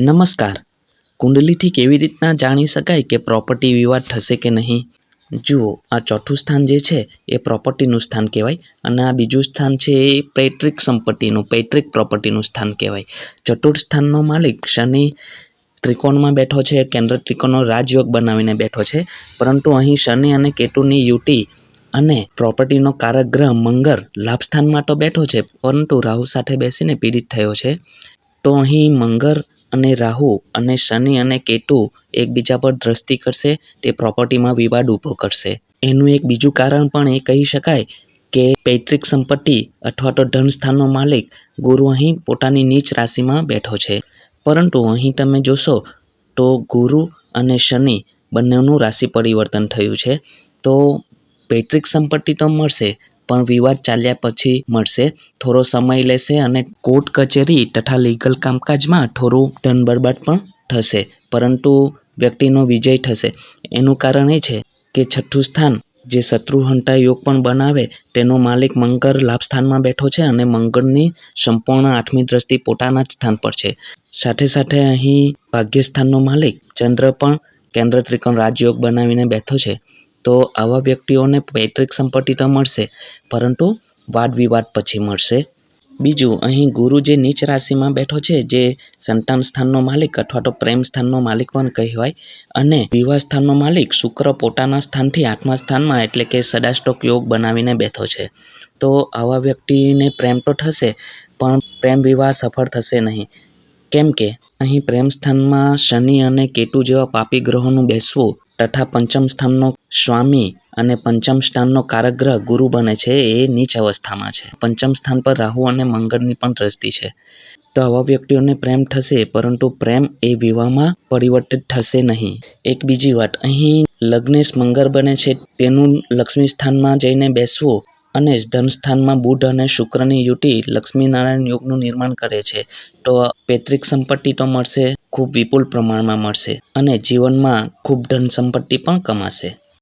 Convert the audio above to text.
નમસ્કાર. કુંડલીથી કેવી રીતના જાણી શકાય કે પ્રોપર્ટી વિવાદ થશે કે નહીં? જુઓ, આ ચોથું સ્થાન જે છે એ પ્રોપર્ટીનું સ્થાન કહેવાય અને આ બીજું સ્થાન છે એ પૈતૃક સંપત્તિનું પૈતૃક પ્રોપર્ટીનું સ્થાન કહેવાય. ચતુર્થ સ્થાનનો માલિક શનિ ત્રિકોણમાં બેઠો છે, કેન્દ્ર ત્રિકોણનો રાજયોગ બનાવીને બેઠો છે, પરંતુ અહીં શનિ અને કેતુની યુતિ અને પ્રોપર્ટીનો કારક ગ્રહ મંગળ લાભ સ્થાનમાં તો બેઠો છે, પરંતુ રાહુ સાથે બેસીને પીડિત થયો છે. તો અહીં મંગળ અને રાહુ અને શનિ અને કેતુ એકબીજા પર દ્રષ્ટિ કરશે, તે પ્રોપર્ટીમાં વિવાદ ઊભો કરશે. એનું એક બીજું કારણ પણ એ કહી શકાય કે પૈતૃક સંપત્તિ અથવા તો ધન સ્થાનનો માલિક ગુરુ અહીં પોતાની નીચ રાશિમાં બેઠો છે. પરંતુ અહીં તમે જોશો તો ગુરુ અને શનિ બંનેનું રાશિ પરિવર્તન થયું છે. તો પૈતૃક સંપત્તિ તો મળશે, પણ વિવાદ ચાલ્યા પછી મળશે. થોડો સમય લેશે અને કોર્ટ કચેરી તથા લીગલ કામકાજમાં થોડું ધન બરબાદ પણ થશે, પરંતુ વ્યક્તિનો વિજય થશે. એનું કારણ એ છે કે છઠ્ઠું સ્થાન જે શત્રુહંતા યોગ પણ બનાવે તેનો માલિક મંગળ લાભ સ્થાનમાં બેઠો છે અને મંગળની સંપૂર્ણ 8મી દ્રષ્ટિ પોતાના જ સ્થાન પર છે. સાથે સાથે અહીં ભાગ્ય સ્થાનનો માલિક ચંદ્ર પણ કેન્દ્ર ત્રિકોણ રાજયોગ બનાવીને બેઠો છે. તો આવા વ્યક્તિઓને પૈતૃક સંપત્તિ તો મળશે, પરંતુ વાદ વિવાદ પછી મળશે. બીજું, અહીં ગુરુ જે નીચ રાશિમાં બેઠો છે, જે સંતાન સ્થાનનો માલિક અથવા તો પ્રેમ સ્થાનનો માલિક પણ કહેવાય, અને વિવાહ સ્થાનનો માલિક શુક્ર પોતાના સ્થાનથી 8મા સ્થાનમાં એટલે કે સદાષ્ટક યોગ બનાવીને બેઠો છે. તો આવા વ્યક્તિને પ્રેમ તો થશે, પણ પ્રેમ વિવાહ સફળ થશે નહીં. કેમ કે અહીં પ્રેમ સ્થાનમાં શનિ અને કેતુ જેવા પાપી ગ્રહોનું બેસવું તથા પંચમ સ્થાનનો સ્વામી અને પંચમ સ્થાનનો કારક ગ્રહ ગુરુ બને છે, એ નીચ અવસ્થામાં છે. પંચમ સ્થાન પર રાહુ અને મંગળની પણ દ્રષ્ટિ છે. તો આવા વ્યક્તિઓને પ્રેમ થશે, પરંતુ પ્રેમ એ વિવાહમાં પરિવર્તિત થશે નહીં. એક બીજી વાત, અહીં લગ્નેશ મંગળ બને છે, તેનું લક્ષ્મી સ્થાનમાં જઈને બેસવું અને ધન સ્થાનમાં બુધ અને શુક્રની યુતિ લક્ષ્મીનારાયણ યોગનું નિર્માણ કરે છે. તો પૈતૃક સંપત્તિ તો મળશે, ખૂબ વિપુલ પ્રમાણમાં મળશે અને જીવનમાં ખૂબ ધન સંપત્તિ પણ કમાશે.